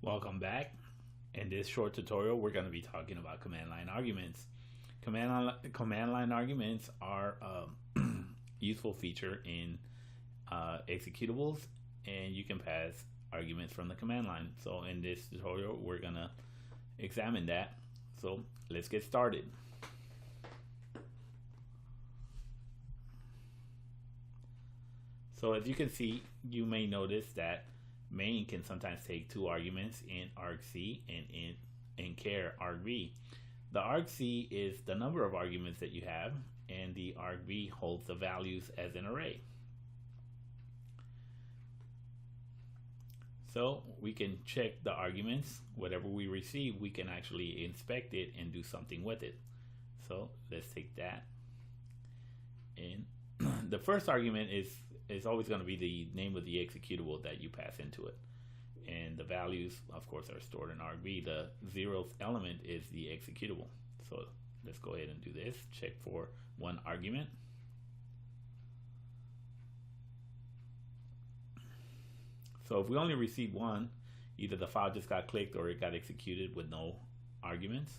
Welcome back. In this short tutorial, we're going to be talking about command line arguments. Command line arguments are a useful feature in executables, and you can pass arguments from the command line. So in this tutorial, we're going to examine that. So let's get started. So as you can see, you may notice that main can sometimes take two arguments in argc and in char argv. The argc is the number of arguments that you have, and the argv holds the values as an array. So we can check the arguments. Whatever we receive, we can actually inspect it and do something with it. So let's take that. And the first argument is always going to be the name of the executable that you pass into it. And the values, of course, are stored in argv. The 0th element is the executable. So let's go ahead and do this. Check for one argument. So if we only receive one, either the file just got clicked or it got executed with no arguments.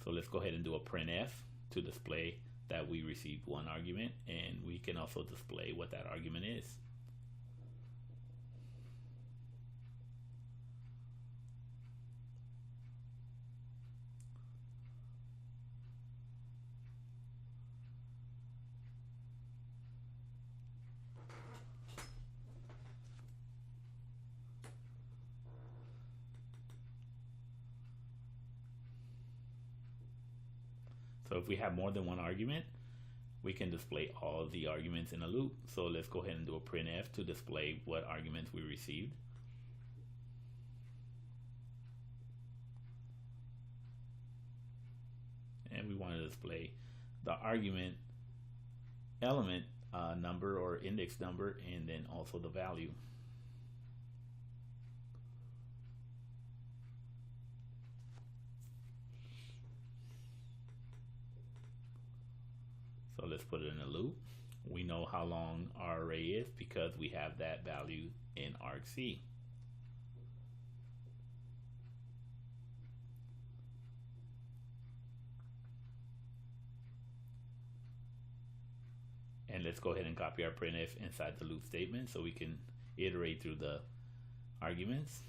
So let's go ahead and do a printf to display that we received one argument, and we can also display what that argument is. So if we have more than one argument, we can display all of the arguments in a loop. So let's go ahead and do a printf to display what arguments we received. And we want to display the argument element number or index number, and then also the value. So let's put it in a loop. We know how long our array is because we have that value in argc. And let's go ahead and copy our printf inside the loop statement so we can iterate through the arguments.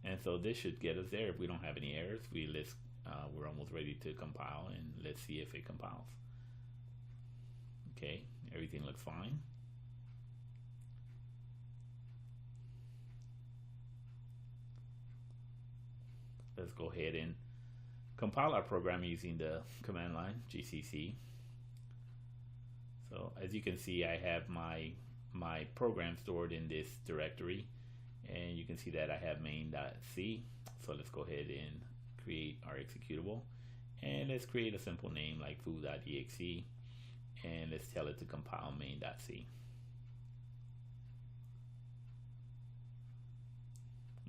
And so this should get us there. If we don't have any errors, we're almost ready to compile, and let's see if it compiles. Okay, everything looks fine. Let's go ahead and compile our program using the command line gcc. So as you can see, I have my program stored in this directory, and you can see that I have main.c. So let's go ahead and create our executable, and let's create a simple name like foo.exe, and let's tell it to compile main.c.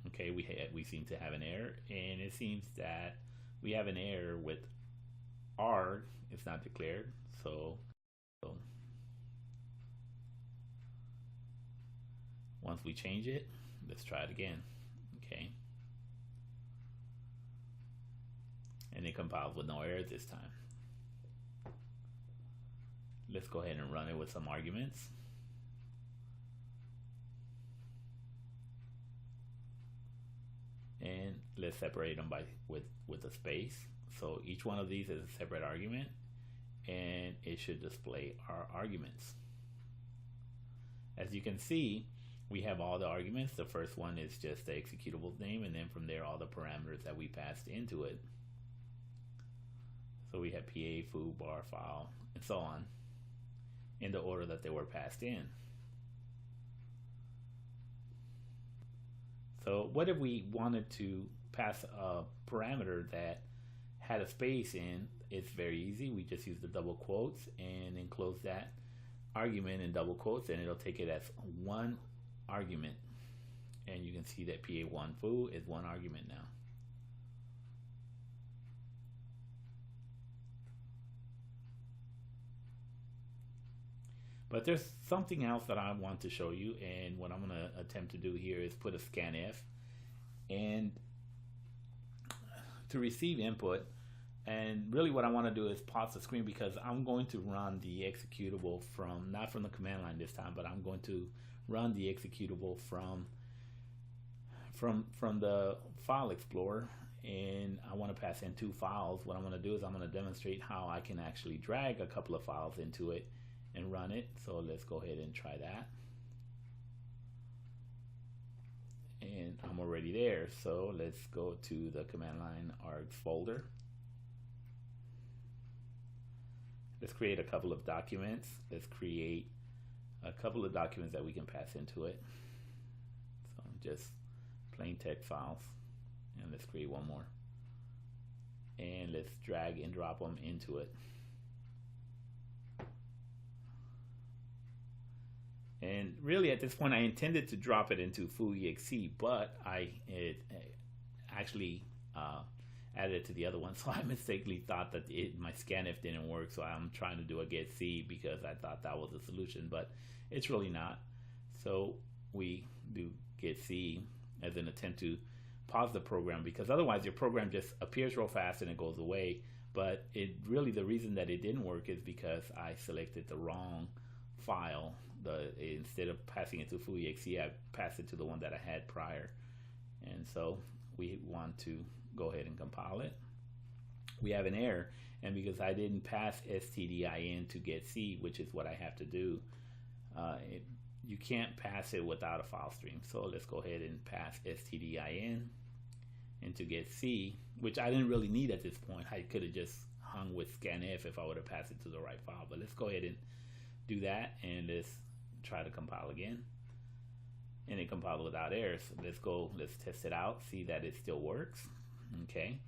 Okay, we seem to have an error, and it seems that we have an error with arg. It's not declared. So once we change it, let's try it again. Okay, and it compiles with no error this time. Let's go ahead and run it with some arguments. And let's separate them with a space. So each one of these is a separate argument, and it should display our arguments. As you can see, we have all the arguments. The first one is just the executable name, and then from there all the parameters that we passed into it. So we have PA, foo, bar, file, and so on in the order that they were passed in. So what if we wanted to pass a parameter that had a space in? It's very easy. We just use the double quotes and enclose that argument in double quotes, and it'll take it as one argument. And you can see that PA1 foo is one argument now. But there's something else that I want to show you, and what I'm going to attempt to do here is put a scanf and to receive input. And really what I want to do is pause the screen, because I'm going to run the executable from, not from the command line this time, but I'm going to run the executable from the file explorer, and I want to pass in 2 files. What I'm going to do is I'm going to demonstrate how I can actually drag a couple of files into it and run it. So let's go ahead and try that. And I'm already there, so let's go to the command line args folder. Let's create a couple of documents. Let's create a couple of documents that we can pass into it. So just plain text files, and let's create one more, and let's drag and drop them into it. And really at this point I intended to drop it into foo.exe, but I actually added it to the other one, so I mistakenly thought that my scanf didn't work, so I'm trying to do a get C because I thought that was the solution, but it's really not. So we do get C as an attempt to pause the program, because otherwise your program just appears real fast and it goes away. But it really, the reason that it didn't work is because I selected the wrong file. Instead of passing it to foo.exe, I passed it to the one that I had prior. And so we want to go ahead and compile it. We have an error, and because I didn't pass stdin to get C, which is what I have to do, you can't pass it without a file stream. So let's go ahead and pass stdin into get C, which I didn't really need at this point. I could have just hung with scanf if I would have passed it to the right file. But let's go ahead and do that, and let's try to compile again. And it compiled without errors. So let's test it out, see that it still works. Okay,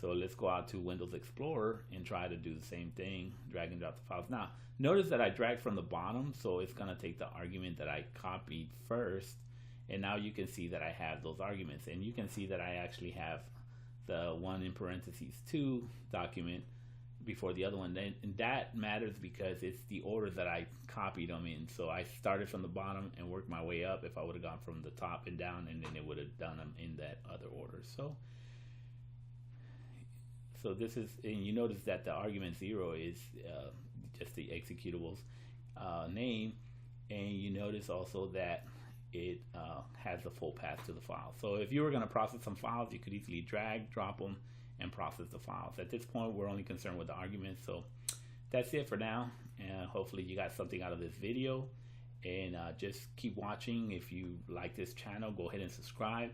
so let's go out to Windows Explorer and try to do the same thing, drag and drop the files. Now notice that I dragged from the bottom, so it's going to take the argument that I copied first, and now you can see that I have those arguments, and you can see that I actually have the 1 in parentheses 2 document before the other one. And that matters because it's the order that I copied them in. So I started from the bottom and worked my way up. If I would have gone from the top and down, and then it would have done them in that other order. So this is, and you notice that the argument 0 is just the executable's name, and you notice also that it has the full path to the file. So if you were going to process some files, you could easily drag, drop them, and process the files. At this point, we're only concerned with the arguments. So that's it for now, and hopefully you got something out of this video. And just keep watching. If you like this channel, go ahead and subscribe.